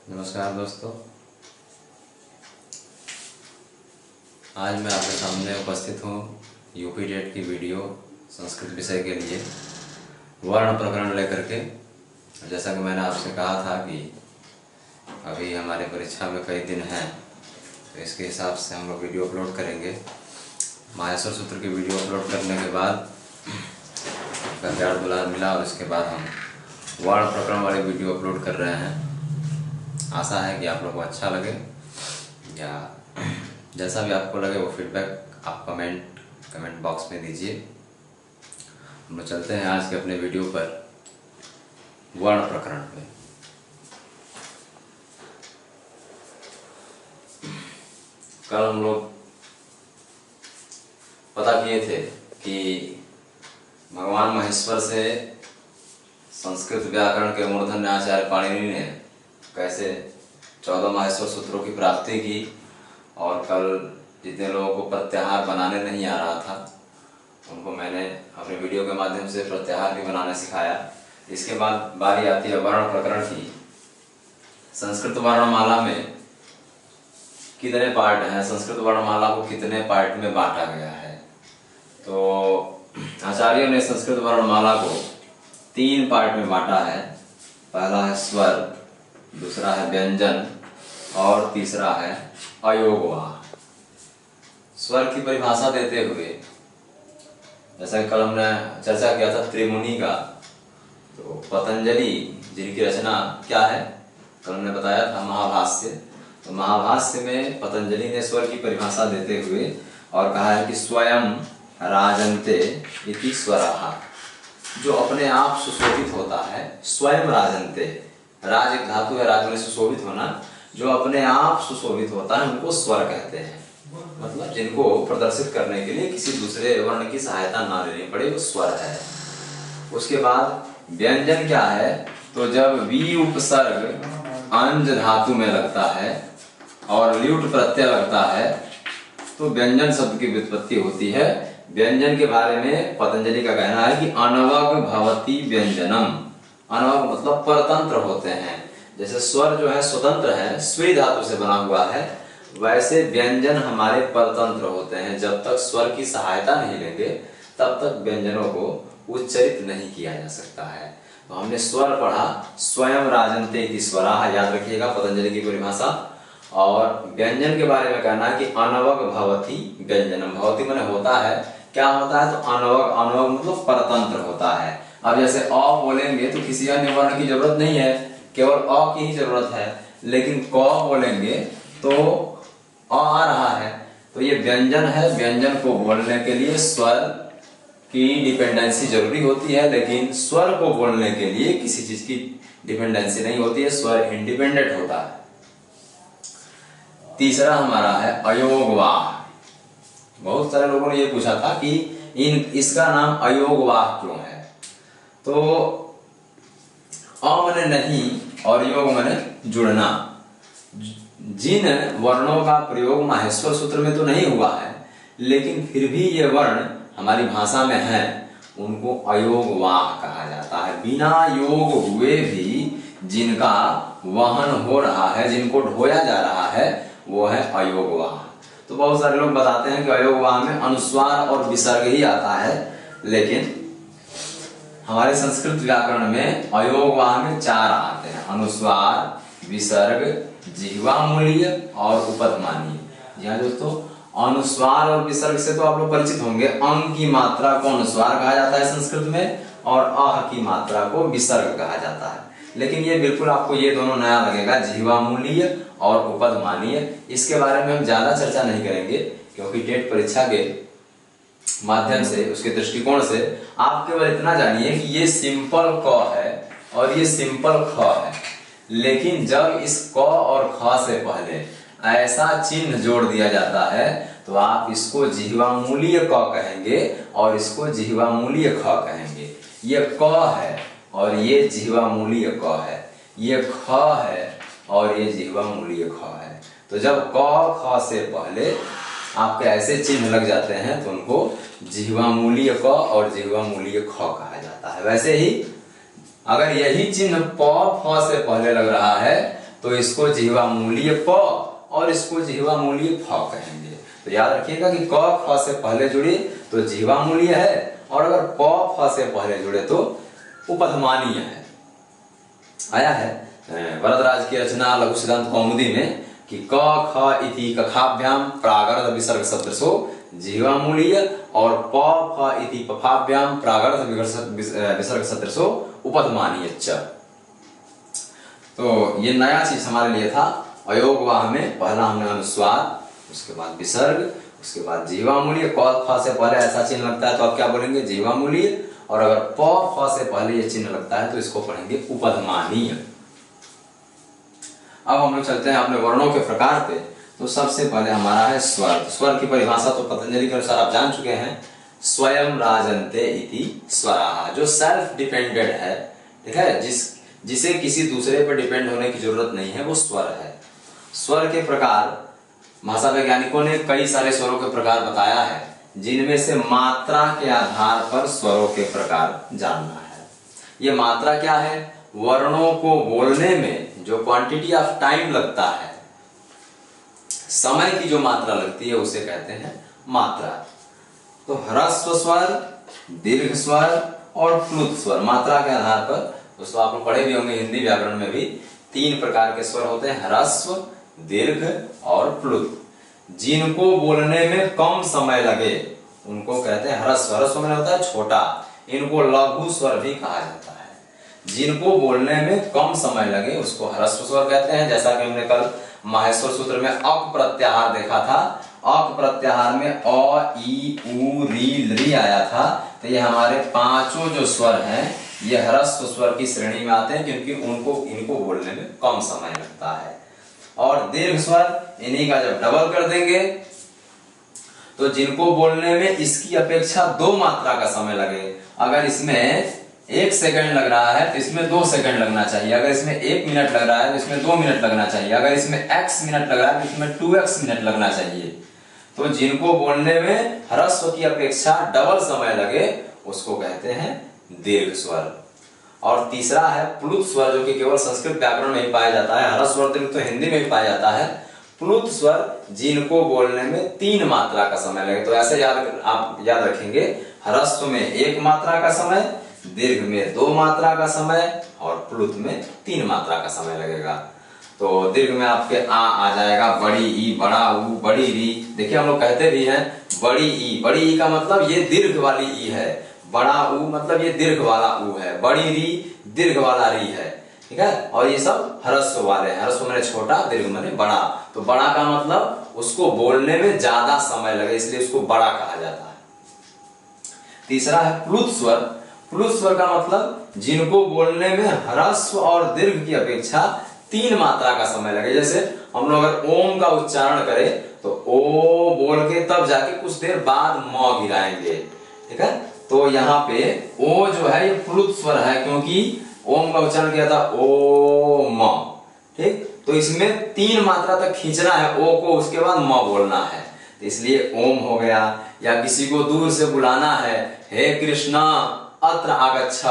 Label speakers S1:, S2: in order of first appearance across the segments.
S1: नमस्कार दोस्तों, आज मैं आपके सामने उपस्थित हूँ यूपी टेट की वीडियो संस्कृत विषय के लिए वर्ण प्रकरण लेकर के। जैसा कि मैंने आपसे कहा था कि अभी हमारे परीक्षा में कई दिन हैं, तो इसके हिसाब से हम लोग वीडियो अपलोड करेंगे। माहेश्वर सूत्र की वीडियो अपलोड करने के बाद प्यार दुलार मिला और इसके बाद हम वर्ण प्रकरण वाली वीडियो अपलोड कर रहे हैं। आशा है कि आप लोगों को अच्छा लगे, या जैसा भी आपको लगे वो फीडबैक आप कमेंट बॉक्स में दीजिए। हम लोग चलते हैं आज के अपने वीडियो पर, वर्ण प्रकरण पे। कल हम लोग पता किए थे कि भगवान महेश्वर से संस्कृत व्याकरण के मूर्धन्य आचार्य पाणिनि ने कैसे 14 माहेश्वर सूत्रों की प्राप्ति की, और कल जितने लोगों को प्रत्याहार बनाने नहीं आ रहा था उनको मैंने अपने वीडियो के माध्यम से प्रत्याहार भी बनाना सिखाया। इसके बाद बारी आती है वर्ण प्रकरण की। संस्कृत वर्णमाला में कितने पार्ट हैं, संस्कृत वर्णमाला को कितने पार्ट में बांटा गया है। तो आचार्यों ने संस्कृत वर्णमाला को 3 पार्ट में बांटा है। पहला है स्वर, दूसरा है व्यंजन और तीसरा है अयोगवाह। स्वर की परिभाषा देते हुए, जैसा कि कल हमने चर्चा किया था त्रिमुनि का, तो पतंजलि जिनकी रचना क्या है कल हमने बताया था महाभाष्य। तो महाभाष्य में पतंजलि ने स्वर की परिभाषा देते हुए और कहा है कि स्वयं राजन्ते इति स्वराः, जो अपने आप सुशोभित होता है। स्वयं राजन्ते, राज एक धातु है, राज में सुशोभित होना, जो अपने आप सुशोभित होता है उनको स्वर कहते हैं। मतलब जिनको प्रदर्शित करने के लिए किसी दूसरे वर्ण की सहायता ना लेनी पड़े, वो स्वर है। उसके बाद व्यंजन क्या है, तो जब वी उपसर्ग अंज धातु में लगता है और ल्यूट प्रत्यय लगता है तो व्यंजन शब्द की व्युत्पत्ति होती है। व्यंजन के बारे में पतंजलि का कहना है कि अनवग भवति व्यंजनम। अनवग मतलब परतंत्र होते हैं। जैसे स्वर जो है स्वतंत्र है, स्वी धातु से बना हुआ है, वैसे व्यंजन हमारे परतंत्र होते हैं। जब तक स्वर की सहायता नहीं लेंगे तब तक व्यंजनों को उच्चरित नहीं किया जा सकता है। तो हमने स्वर पढ़ा, स्वयं राजन्ते इति स्वराः, याद रखिएगा पतंजलि की परिभाषा। और व्यंजन के बारे में कहना है कि अनवग भवति व्यंजनम। भवति माने होता है, क्या होता है, तो अनवग, अनवग मतलब परतंत्र होता है। अब जैसे अ बोलेंगे तो किसी अन्य वर्ण की जरूरत नहीं है, केवल अ की ही जरूरत है। लेकिन क बोलेंगे तो अ आ रहा है, तो ये व्यंजन है। व्यंजन को बोलने के लिए स्वर की डिपेंडेंसी जरूरी होती है, लेकिन स्वर को बोलने के लिए किसी चीज की डिपेंडेंसी नहीं होती है, स्वर इंडिपेंडेंट होता है। तीसरा हमारा है अयोगवाह। बहुत सारे लोगों ने ये पूछा था कि इसका नाम अयोगवाह क्यों है। तो अ माने नहीं और योग माने जुड़ना। जिन वर्णों का प्रयोग माहेश्वर सूत्र में तो नहीं हुआ है, लेकिन फिर भी ये वर्ण हमारी भाषा में है, उनको अयोगवाह कहा जाता है। बिना योग हुए भी जिनका वहन हो रहा है, जिनको ढोया जा रहा है, वो है अयोगवाह। तो बहुत सारे लोग बताते हैं कि अयोगवाह में अनुस्वार और विसर्ग ही आता है, लेकिन हमारे संस्कृत व्याकरण में अयोगवाह में 4 आते हैं: अनुस्वार, विसर्ग, जिह्वामूलीय और उपधमानीय। जी हाँ दोस्तों, अनुस्वार और विसर्ग से तो आप लोग परिचित होंगे। अंग की मात्रा को अनुस्वार कहा जाता है संस्कृत में, और अह की मात्रा को विसर्ग कहा जाता है। लेकिन ये बिल्कुल आपको ये दोनों नया लगेगा, जिह्वामूलीय और उपधमानीय। इसके बारे में हम ज्यादा चर्चा नहीं करेंगे, क्योंकि टेट परीक्षा के माध्यम से, उसके दृष्टिकोण से आप केवल इतना जानिए कि ये सिंपल क है और ये सिंपल ख है। लेकिन जब इस क और ख से पहले ऐसा चिन्ह जोड़ दिया जाता है तो आप इसको जिह्वामूलीय क कहेंगे और इसको जिह्वामूलीय ख कहेंगे। ये क है और ये जिह्वामूलीय क है, ये ख है और ये जिह्वामूलीय ख है। तो जब क ख से पहले आपके ऐसे चिन्ह लग जाते हैं तो उनको जिह्वामूलीय क और जिह्वामूलीय ख कहा जाता है। वैसे ही अगर यही चिन्ह प फ से पहले लग रहा है तो इसको जिह्वा मूलीय प और इसको जिह्वा मूलीय फ कहेंगे। तो याद रखिएगा कि क ख से पहले जुड़े तो जिह्वा मूलीय है, और अगर प फ से पहले जुड़े तो उपधमानीय है। आया है वरदराज की रचना लघु सिद्धांत कौमुदी में कि क ख इति कखाभ्याम प्रागर्ध विसर्ग सदृशो जिह्वा मूलीय और प फ इति पफाभ्याम प्रागर्ध विसर्ग सदृशो उपधमानीय च। तो ये नया चीज हमारे लिए था। अयोगवाह में पहला हमने अनुस्वार, उसके बाद विसर्ग, उसके बाद जिह्वा मूलीय। क ख से पहले ऐसा चिन्ह लगता है तो आप क्या बोलेंगे? जिह्वा मूलीय। और अगर प फ से पहले ये चिन्ह लगता है तो इसको पढ़ेंगे उपधमानीय। अब हम लोग चलते हैं अपने वर्णों के प्रकार पे। तो सबसे पहले हमारा है स्वर। स्वर की परिभाषा तो पतंजलि के अनुसार आप जान चुके हैं, स्वयं राजन्ते इति स्वराः, जो सेल्फ डिपेंडेंट है, ठीक है, जिसे किसी दूसरे पर डिपेंड होने की जरूरत नहीं है, वो स्वर है। स्वर के प्रकार भाषा वैज्ञानिकों ने कई सारे स्वरों के प्रकार बताया है, जिनमें से मात्रा के आधार पर स्वरों के प्रकार जानना है। ये मात्रा क्या है? वर्णों को बोलने में जो क्वांटिटी ऑफ टाइम लगता है, समय की जो मात्रा लगती है, उसे कहते हैं मात्रा। तो ह्रस्व स्वर, दीर्घ स्वर और प्लुत स्वर, मात्रा के आधार पर। दोस्तों आप लोग पढ़े भी होंगे हिंदी व्याकरण में भी 3 प्रकार के स्वर होते हैं, ह्रस्व, दीर्घ और प्लुत। जिनको बोलने में कम समय लगे उनको कहते हैं ह्रस्व। ह्रस्व में होता है छोटा, इनको लघु स्वर भी कहा जाता है। जिनको बोलने में कम समय लगे उसको ह्रस्व स्वर कहते हैं। जैसा कि हमने कल माहेश्वर सूत्र में अक प्रत्याहार देखा था। अक प्रत्याहार में अ, ई, उ, री, लृ आया था। तो ये हमारे 5 जो स्वर हैं ये ह्रस्व स्वर की श्रेणी में आते हैं, क्योंकि इनको बोलने में कम समय लगता है। और दीर्घ स्वर, इन्हीं का जब डबल कर देंगे तो जिनको बोलने में इसकी अपेक्षा 2 मात्रा का समय लगे। अगर इसमें 1 सेकंड लग रहा है तो इसमें 2 सेकंड लगना चाहिए। अगर इसमें 1 मिनट लग रहा है तो इसमें 2 मिनट लगना चाहिए। अगर इसमें x मिनट लग रहा है तो इसमें 2x मिनट लगना चाहिए। तो जिनको बोलने में ह्रस्व की अपेक्षा डबल समय लगे उसको कहते हैं दीर्घ स्वर। और तीसरा है प्लुत स्वर, जो कि केवल संस्कृत व्याकरण में ही पाया जाता है। ह्रस्व स्वर तो हिंदी में भी पाया जाता है। प्लुत स्वर जिनको बोलने में 3 मात्रा का समय लगे। तो ऐसे आप याद रखेंगे, ह्रस्व में 1 मात्रा का समय, दीर्घ में 2 मात्रा का समय और प्लुत में 3 मात्रा का समय लगेगा। तो दीर्घ में आपके आ जाएगा, बड़ी ई, बड़ा ऊ, बड़ी री। देखिए हम लोग कहते भी हैं बड़ी ई। बड़ी ई का मतलब ये दीर्घ वाली ई है, बड़ा ऊ मतलब ये दीर्घ वाला ऊ है, बड़ी री दीर्घ वाला री है, ठीक है। और ये सब ह्रस्व वाले हैं। ह्रस्व माने छोटा, दीर्घ माने बड़ा। तो बड़ा का मतलब उसको बोलने में ज्यादा समय लगे, इसलिए उसको बड़ा कहा जाता है। तीसरा है प्लुत स्वर। प्लुत स्वर का मतलब जिनको बोलने में ह्रस्व और दीर्घ की अपेक्षा 3 मात्रा का समय लगे। जैसे हम लोग अगर ओम का उच्चारण करें तो ओ बोल के तब जाके कुछ देर बाद म गिराएंगे, ठीक है। तो यहाँ पे ओ जो है ये प्लुत स्वर है, क्योंकि ओम का उच्चारण किया था ओ म, ठीक। तो इसमें 3 मात्रा तक खींचना है ओ को, उसके बाद म बोलना है, तो इसलिए ओम हो गया। या किसी को दूर से बुलाना है, हे कृष्णा अत्र आगच्छ,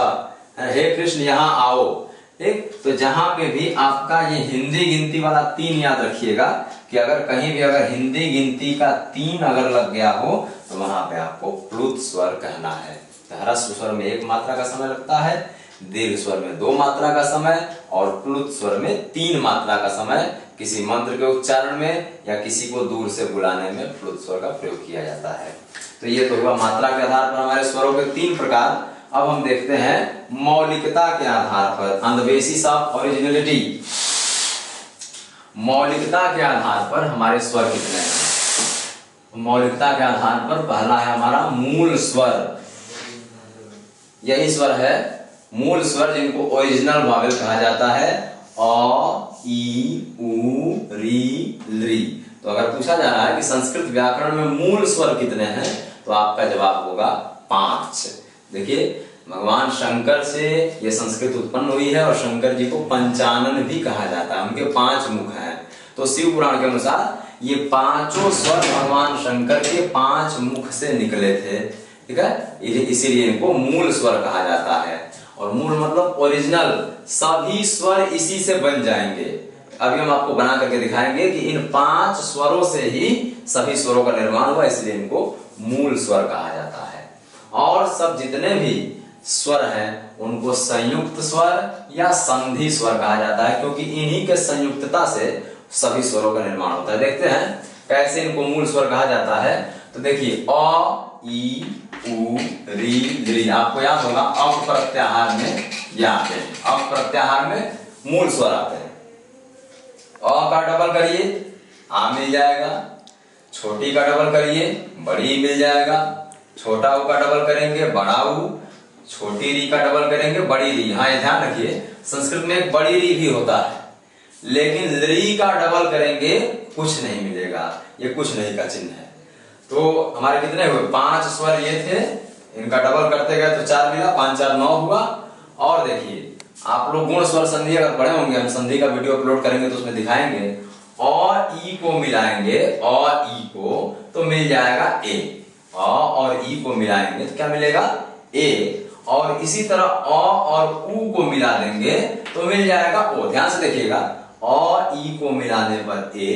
S1: हे कृष्ण यहाँ आओ, ठीक। तो जहां पे भी आपका ये हिंदी गिनती वाला 3 याद रखिएगा कि अगर कहीं भी अगर हिंदी गिनती का 3 अगर लग गया हो तो वहां पे आपको प्लुत स्वर कहना है। ह्रस्व स्वर में 1 मात्रा का समय लगता है, दीर्घ स्वर में 2 मात्रा का समय और प्लुत स्वर में 3 मात्रा का समय। किसी मंत्र के उच्चारण में या किसी को दूर से बुलाने में प्लुत स्वर का प्रयोग किया जाता है। तो ये तो हुआ मात्रा के आधार पर हमारे स्वरों के 3 प्रकार। अब हम देखते हैं मौलिकता के आधार पर, on the basis of originality. मौलिकता के आधार पर हमारे स्वर कितने हैं? मौलिकता के आधार पर पहला है हमारा मूल स्वर। यही स्वर है मूल स्वर, जिनको ओरिजिनल वॉवेल कहा जाता है। अ, ई, उ, री, लृ। तो अगर पूछा जा रहा है कि संस्कृत व्याकरण में मूल स्वर कितने हैं तो आपका जवाब होगा 5। देखिए भगवान शंकर से ये संस्कृत उत्पन्न हुई है और शंकर जी को पंचानन भी कहा जाता है। उनके 5 मुख हैं। तो शिव पुराण के अनुसार ये 5 स्वर भगवान शंकर के 5 मुख से निकले थे, ठीक है। इसीलिए इनको मूल स्वर कहा जाता है। और मूल मतलब ओरिजिनल, सभी स्वर इसी से बन जाएंगे। अभी हम आपको बना करके दिखाएंगे कि इन 5 स्वरों से ही सभी स्वरों का निर्माण हुआ, इसलिए इनको मूल स्वर कहा जाता है। और सब जितने भी स्वर हैं उनको संयुक्त स्वर या संधि स्वर कहा जाता है, क्योंकि इन्हीं के संयुक्तता से सभी स्वरों का निर्माण होता है। देखते हैं कैसे इनको मूल स्वर कहा जाता है। तो देखिए अ, ई, उ, री, ली। आपको याद होगा अप प्रत्याहार में ये आते हैं, अप प्रत्याहार में मूल स्वर आते हैं। अ का डबल करिए आ मिल जाएगा, छोटी का डबल करिए बड़ी मिल जाएगा, छोटा उ का डबल करेंगे बड़ा उ, छोटी री का डबल करेंगे बड़ी री। हाँ ये ध्यान रखिए संस्कृत में एक बड़ी री भी होता है, लेकिन री का डबल करेंगे कुछ नहीं मिलेगा, ये कुछ नहीं का चिन्ह है। तो हमारे कितने हुए 5 स्वर ये थे, इनका डबल करते गए तो 4 मिला, 5 4 9 हुआ। और देखिए आप लोग गुण स्वर संधि अगर पढ़े होंगे, हम संधि का वीडियो अपलोड करेंगे तो उसमें दिखाएंगे। और ई को मिलाएंगे, और ई को तो मिल जाएगा ए, और ई को मिलाएंगे तो क्या मिलेगा ए। और इसी तरह अ और उ को मिला देंगे तो मिल जाएगा ओ। ध्यान से देखिएगा, अ ई को मिलाने पर ए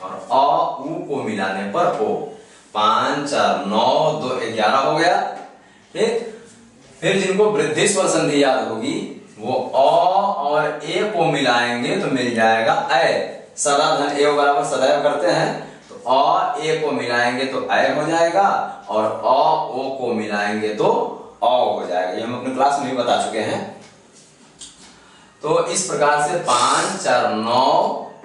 S1: और अ उ को मिलाने पर ओ। 5 4 9 2 11 हो गया। ठीक, फिर जिनको वृद्धि स्वर संधि याद होगी वो अ और ए को मिलाएंगे तो मिल जाएगा ऐ। सदा धन ए बराबर सदैव करते हैं, तो अ ए को मिलाएंगे तो ऐ हो जाएगा, और अ ओ को मिलाएंगे तो अ हो जाएगा। ये हम अपने क्लास में भी बता चुके हैं। तो इस प्रकार से 5 4 9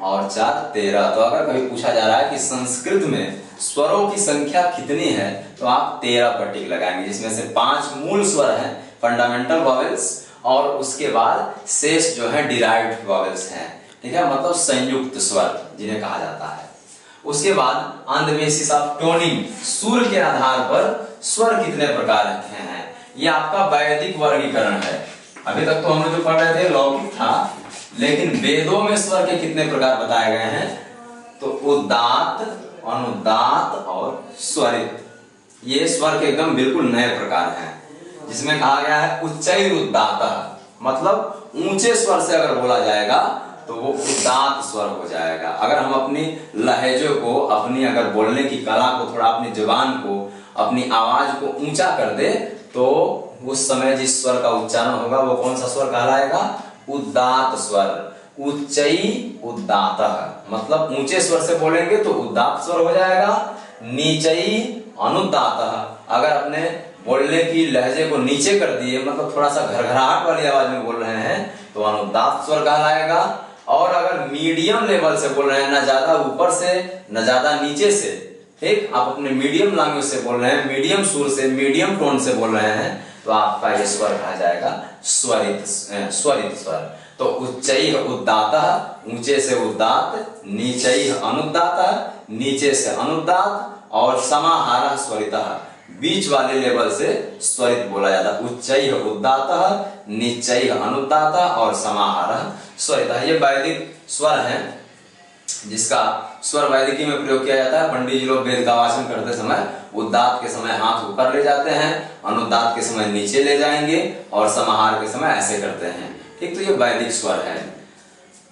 S1: और 4 13। तो अगर कभी पूछा जा रहा है कि संस्कृत में स्वरों की संख्या कितनी है, तो आप 13 पर टिक लगाएंगे, जिसमें से 5 मूल स्वर हैं फंडामेंटल वॉवेल्स, और उसके बाद शेष जो है डिराइव्ड वॉवेल्स हैं। ठीक है, मतलब संयुक्त स्वर जिन्हें कहा जाता है। उसके बाद on the basis of toning, सुर के आधार पर स्वर कितने प्रकार के हैं, ये आपका वैदिक वर्गीकरण है। अभी तक तो हम लोग जो पढ़ रहे थे लौकिक था, लेकिन वेदों में स्वर के कितने प्रकार बताए गए हैं, तो उदात्त, अनुदात्त और स्वरित। ये स्वर के एकदम बिल्कुल नए प्रकार हैं, जिसमें कहा गया है उच्चैरुदात्तः, मतलब ऊंचे स्वर से अगर बोला जाएगा तो वो उदात्त स्वर हो जाएगा। अगर हम अपनी लहजों को, अपनी अगर बोलने की कला को, थोड़ा अपनी जुबान को, अपनी आवाज को ऊंचा कर दे, तो उस समय जिस स्वर का उच्चारण होगा वो कौन सा स्वर कहलाएगा, उदात्त स्वर। उच्चई उदात्तः, मतलब ऊंचे स्वर से बोलेंगे तो उदात्त स्वर हो जाएगा। नीचई अनुदात्तः, अगर अपने बोलने की लहजे को नीचे कर दिए, मतलब थोड़ा सा घरघराहट वाली आवाज में बोल रहे हैं, तो अनुदात्त स्वर कहलाएगा। और अगर मीडियम लेवल से बोल रहे हैं, ना ज्यादा ऊपर से ना ज्यादा नीचे से, ठीक, आप अपने मीडियम लैंग्वेज से बोल रहे हैं, मीडियम सुर से, मीडियम टोन से बोल रहे हैं, तो आपका ये स्वर कहा जाएगा स्वरित स्वर। तो उच्चैः उदात्तः, ऊंचे से उदात्त, नीचैः अनुदात्तः, नीचे से अनुदात्त, और समाहारः स्वरितः, बीच वाले लेवल से स्वरित बोला जाता है। उच्चैः उदात्तः, नीचैः अनुदात्तः और समाहारः स्वरितः। ये वैदिक स्वर है, जिसका स्वर वैदिकी में प्रयोग किया जाता है। पंडित जी लोग वेद का वाचन करते समय उदात्त के समय हाथ ऊपर ले जाते हैं, अनुदात्त के समय नीचे ले जाएंगे, और समाहार के समय ऐसे करते हैं। ठीक, तो ये वैदिक स्वर है।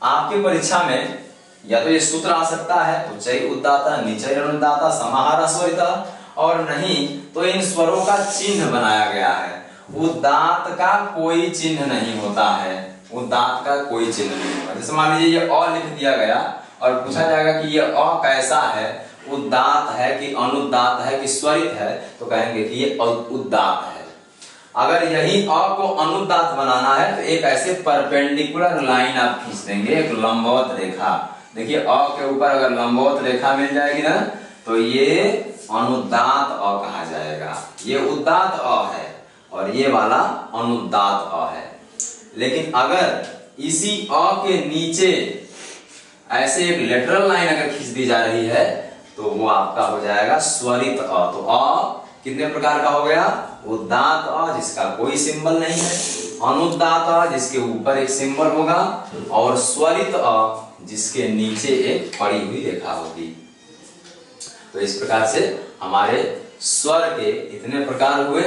S1: आपकी परीक्षा में या तो ये सूत्र आ सकता है उच्चैः उदात्तः, नीचैः अनुदात्तः, समाहारः स्वरितः, और नहीं तो इन स्वरों का चिन्ह बनाया गया है। उदात्त का कोई चिन्ह नहीं होता है, उदात्त का कोई चिन्ह नहीं होता। जैसे मान लीजिए ये अ लिख दिया गया और पूछा जाएगा कि ये अ कैसा है, उदात्त है कि अनुदात्त है कि स्वरित है, तो कहेंगे कि ये उदात्त है। अगर यही अ को अनुदात्त बनाना है तो एक ऐसे परपेंडिकुलर लाइन आप खींच देंगे, एक लंबवत रेखा। देखिए अ के ऊपर अगर लंबवत रेखा मिल जाएगी ना, तो ये अनुदात्त अ कहा जाएगा। ये उदात्त अ है और ये वाला अनुदात्त अ है। लेकिन अगर इसी अ के नीचे ऐसे एक लेटरल लाइन अगर खींच दी जा रही है, तो वो आपका हो जाएगा स्वरित अ। तो अ कितने प्रकार का हो गया, उदात्त अ जिसका कोई सिंबल नहीं है, अनुदात्त अ जिसके ऊपर एक सिंबल होगा, और स्वरित अ जिसके नीचे एक पड़ी हुई रेखा होगी। तो इस प्रकार से हमारे स्वर के इतने प्रकार हुए।